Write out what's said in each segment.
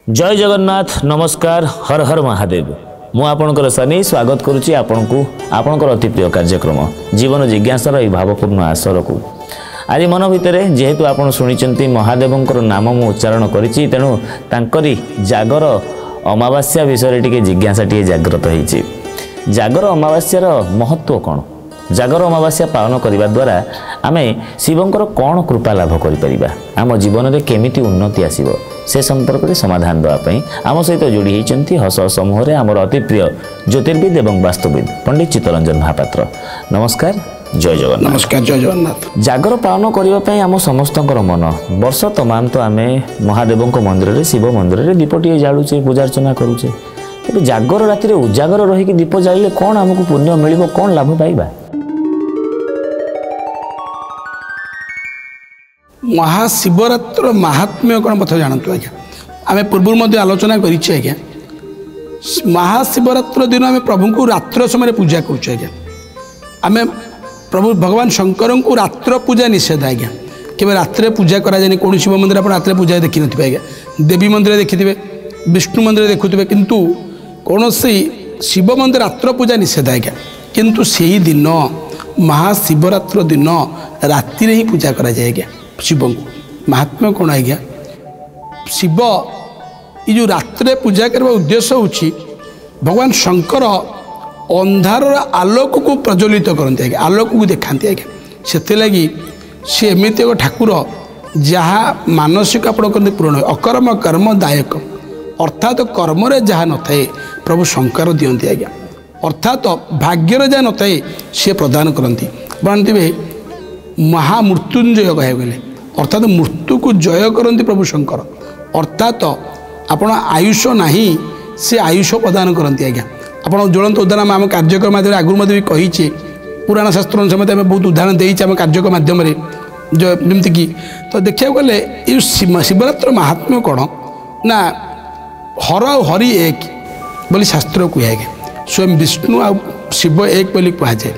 जय जगन्नाथ नमस्कार हर हर महादेव मु आपणकर सनी स्वागत करुच्ची आपणकर अति प्रिय कार्यक्रम जीवन जिज्ञासार यह भावपूर्ण आसर को आज मन भितर जेहेतु आपड़ शुणी महादेवंकर नाम मु उच्चारण करी तेणु तांकरी जागर अमावास्या विषय टी जिज्ञासा टी जागृत होती। जागर अमावास्यार महत्व कौन, जागर अमावास्या पालन करने द्वारा आम शिवंकर कौन कृपा लाभ करिपरिबा, आम जीवन में केमिति उन्नति आसीबो से संपर्क में समाधान देवाई आम सहित जोड़ी होती हस हस मुहर आमर अति प्रिय ज्योतिर्विद एवं वास्तुविद पंडित चित्तरंजन महापात्र। नमस्कार, जय जगन्नाथ। नमस्कार, जय जगन्नाथ। जागर पालन करने आम समस्त मन वर्ष तमाम तो आम महादेव मंदिर शिव मंदिर दीपटे जालुचे पूजा अर्चना करुचे, तेज जागर राति उजागर रही दीप जाइले कौन आमको पुण्य मिल कौन लाभ पाइबा? महाशिवरात्र महात्म्य कौन पथ जानतु आज्ञा आम पूर्व आलोचना करिछे आज्ञा। महाशिवरात्र दिन आम प्रभु को रात्र समय पूजा करुचे आज्ञा। आम प्रभु भगवान शंकर को रात्र पूजा निषेध आज्ञा, केवल रात्रे पूजा करा जाए। कौन शिव मंदिर आप रात्रे पूजा देखी नथिबे आज्ञा, देवी मंदिर देखिथिबे, विष्णु मंदिर देखुथिबे, किंतु कौन शिव मंदिर रात्र पूजा निषेध आज्ञा। किंतु सही दिन महाशिवरात्र दिन राति ही पूजा करा जाए आज्ञा। शिव को महात्म्य कौन आज्ञा, शिव ये जो रात्रे पूजा करने उद्देश्य होची भगवान शंकर अंधार आलोक को प्रज्वलित करते आज्ञा, आलोक को देखाती आज्ञा। से लगी सी एमती एक ठाकुर जहाँ मानसिक आप पूर्ण अकर्म कर्म दायक, अर्थात कर्म जहाँ न थाए प्रभु शंकर दियंती आज्ञा, अर्थात भाग्यर जहाँ न थाए सी प्रदान करती। जानते महामृत्युंजय कह गले अर्थात मृत्यु को जय करती प्रभु शंकर, अर्थात आपण आयुष नहीं से आयुष प्रदान करती आज्ञा। आप ज्वलंत उदाहरण आम कार्यक्रम माध्यम आगुरी भी कही पुराण शास्त्र समेत आम बहुत उदाहरण देते आम कार्यक्रम माध्यम जो जमीक कि तो देखा गले ये शिवरात्र महात्म्य कौन ना हर हरि एक बोली शास्त्र कहे स्वयं विष्णु आ शिव एक बोली कहुए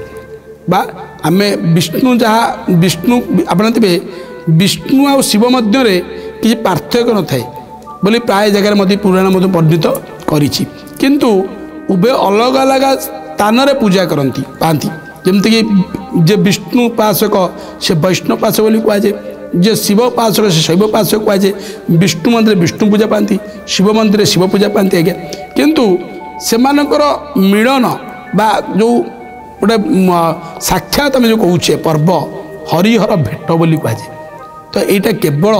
बा आम विष्णु जहाँ विष्णु आपे विष्णु आ शिव मध्य किसी पार्थक्य न थाए बोली प्राय जगह मध्य पुराण मध्य वर्णित करी, किंतु उभय अलग अलग स्थान पूजा करती पाती। जमती कि जे विष्णु उपासक से वैष्णव उपासक बोली कहुए, जे शिव उपासक से शैव उपासक कहुए, विष्णु मंदिर विष्णु पूजा पाती, शिव मंदिर शिव पूजा पाती आज्ञा। किंतु सेमानकर मिलन बा जो गोटे साक्षात आम जो कहे पर्व हरिहर भेट बोली कहुए, तो यहाँ केवल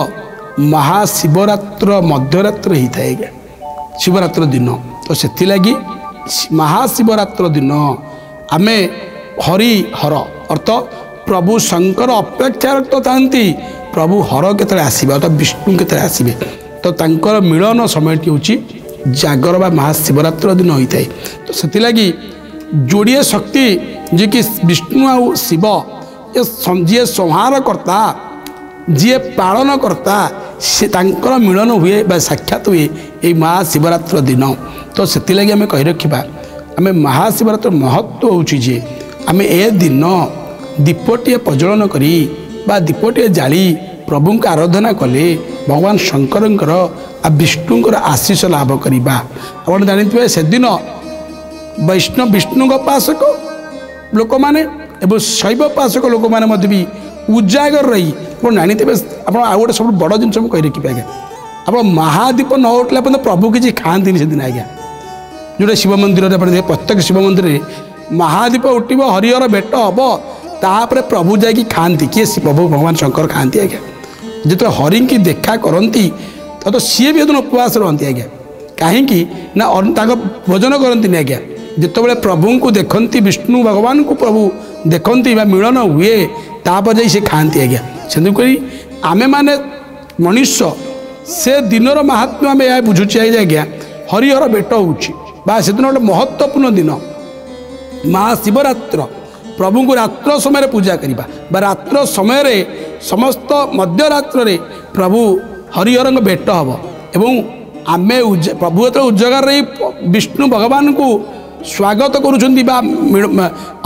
महाशिवरात्र मध्यरात्र ही थाए आज्ञा शिवरात्र दिन। तो से लगी महाशिवरात्र दिन आमे हरिहर अर्थ प्रभु शंकर अपेक्षा तो था प्रभु हर के आसवे अर्थात विष्णु के आसवे, तो तांकर मिलन समय हूँ जागर बा महाशिवरात्र दिन होता है। तो से लगी जोड़िए शक्ति जी कि विष्णु आ शिव जी संहार करता जी पालन करता से तांकर मिलन हुए बा साक्षात हुए ये महाशिवरात्र दिन। तो से लगी आम कही रखा आम महाशिवरात्र महत्व होची आम ए दिन दीपटे प्रज्वलन करी बा दीपटे जाली प्रभु का आराधना कले भगवान शंकर आ विष्णुकर आशीष लाभ करवा। आप जानते से दिन वैष्णव विष्णु उपासक लोक मैंने एवं शैव उपासक लोक मैंने भी उजागर रही जानते आप गोटे सब बड़ जिन कही रखिए आज्ञा। आप महादीप न उठला प्रभु किसी खाती से दिन आज्ञा, जोटा शिव मंदिर प्रत्येक शिव मंदिर महादीप उठब हरिहर भेट हम तापर प्रभु जाकि खाती किए प्रभु भगवान शंकर खाती आज्ञा। जो हरि की देखा करती तो सी भी उपवास रहती आज्ञा, कहीं ना भोजन करती आज्ञा। जिते प्रभु को देखती विष्णु भगवान को प्रभु देखती मिलन हुए तापर जा से खाती आज्ञा। से आमे माने मनुष्य से दिनर महात्म्य आम यह बुझुचे आज्ञा हरिहर भेट हो से दिन गोटे महत्वपूर्ण दिन महाशिवरात्र प्रभु को रात्र समय पूजा करवा बा रात्र समय समस्त मध्यरात्र प्रभु हरिहर भेट हम एवं आम प्रभु जो उजागर रही विष्णु भगवान को स्वागत करुँच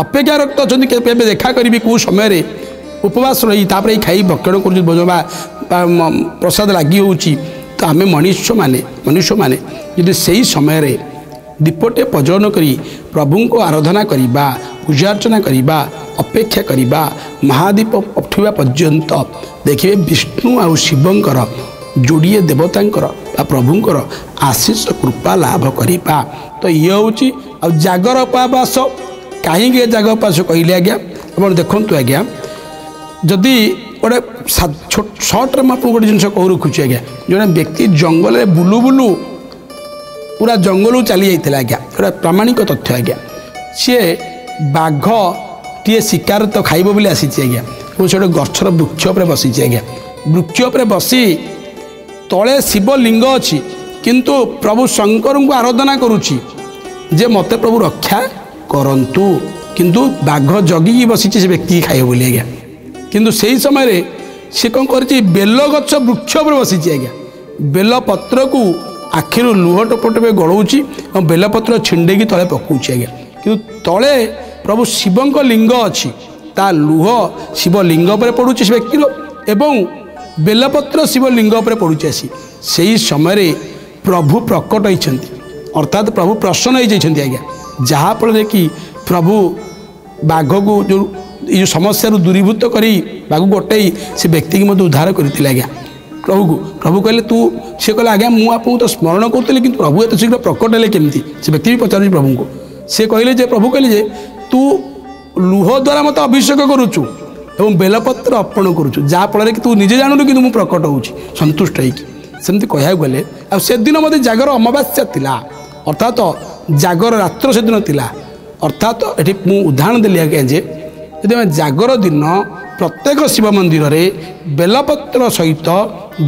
अपेक्षा रक्त अच्छा देखा करी कौ समय उपवास रही तापर खाई भक्षण कर भोजन प्रसाद लगी हो तो आम मनुष्य माने यदि सही समय दीपटे प्रज्वलन करी प्रभु को आराधना करवा पूजा अर्चना करवा अपेक्षा करवा महादीप उठा पर्यंत देखिए विष्णु आ शिवंकर जोड़िए देवतांकर प्रभुंकर आशीष कृपा लाभ करवा। तो ये हूँ जागर उपवास कहीं जागर उपवास कहले आज्ञा आप देखु आज्ञा जदि गोटे सर्ट्रे मुझे गोटे जिन कह रखुच्छी आज्ञा जो व्यक्ति जंगल में बुलू बुलू पूरा जंगल चली जाता आज्ञा गोटे प्रामाणिक तथ्य आज्ञा सी बाघ टे शिकार तो खाइब बोली आसी आज्ञा से गोटे गछर वृक्ष पर बसी आज्ञा वृक्ष पर बसी तले शिवलिंग अच्छी किंतु प्रभु शंकर को आराधना करुच्ची जे मते प्रभु रक्षा करंतु किंतु बाघ जगिकी बसी से व्यक्ति खाइब बोली आज्ञा किंतु से समय सी कौन कर बेल गछ वृक्ष पर बसी आज्ञा बेल पत्र को आखिर लुह टपटपे गड़ौची और बेलपत्र छिंडेकी तले पकाउची आज्ञा किंतु तले प्रभु शिवंक लिंग अच्छी ता लुह शिवलिंग पर पड़ुची से व्यक्तिर एवं बेलपत्र शिवलिंग पर पड़ुची आसी से ही समय प्रभु प्रकट होती अर्थात प्रभु प्रसन्न होती आज्ञा जहाँफल कि प्रभु बाघ को जो समस्या दूरीभूत करी बाघ गोटे से व्यक्ति की मत उद्धार करते आज्ञा प्रभु कहले तू सी कहले आज्ञा मुझे तो स्मरण करूँ कि प्रभु एत शीघ्र प्रकट है केमती से व्यक्ति भी पचार प्रभु को सी कहले जे प्रभु कहले जे तू लुह द्वारा मत अभिषेक करुचु एवं बेलपत्र अर्पण करुचु जहाँफल कि तू निजे जानू कि प्रकट हो सन्तुष्ट होमती कह गले से दिन मत जागर अमावास्या थिला अर्थात जागर रात्र से दिन थिला अर्थात ये मुझे उदाहरण देली आज्ञा जे यदि आम जागर दिन प्रत्येक शिव मंदिर में बेलपत्र सहित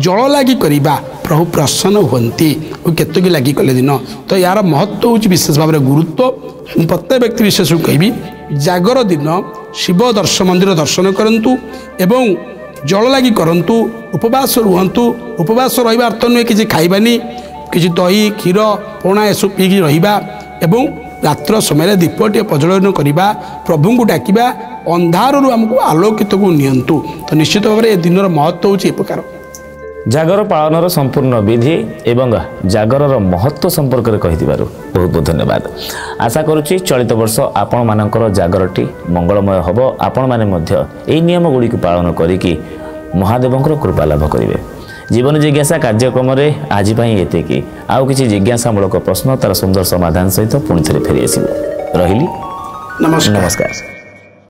जल लगी करवा प्रभु प्रसन्न हुंती केतकी लगी कले दिन तो यार महत्व हूँ विशेष भाव में गुरुत्व प्रत्येक व्यक्ति विशेष को कहबी जागर दिन शिव दर्शन मंदिर दर्शन करंतु एवं जल लगी करंतु उपवास रुहंतु उपवास रहा अर्थ नुहे कि खाइबानी कि दही क्षीर पणा एसब पीकी रहा एवं रात्र समय दीपटे प्रज्वलन करवा प्रभु को डाकिबा अंधार आमको आलोकित को नियंतु तो निश्चित भाव में दिन महत्व हूँ प्रकार जागर पालनर संपूर्ण विधि एवं जागरर महत्व संपर्क में कही बहुत बहुत धन्यवाद। आशा करुच्ची चलित वर्ष आपण मानकर जागरटी मंगलमय हम आपण मैंने नियम गुड़ी पालन करी महादेवंकर कृपा लाभ करेंगे। जीवन जिज्ञासा कार्यक्रम में आज एतिकी आउ किसी जिज्ञासामूलक प्रश्न तार सुंदर समाधान सहित पुणी थे फेरी आसो रही नमस्कार।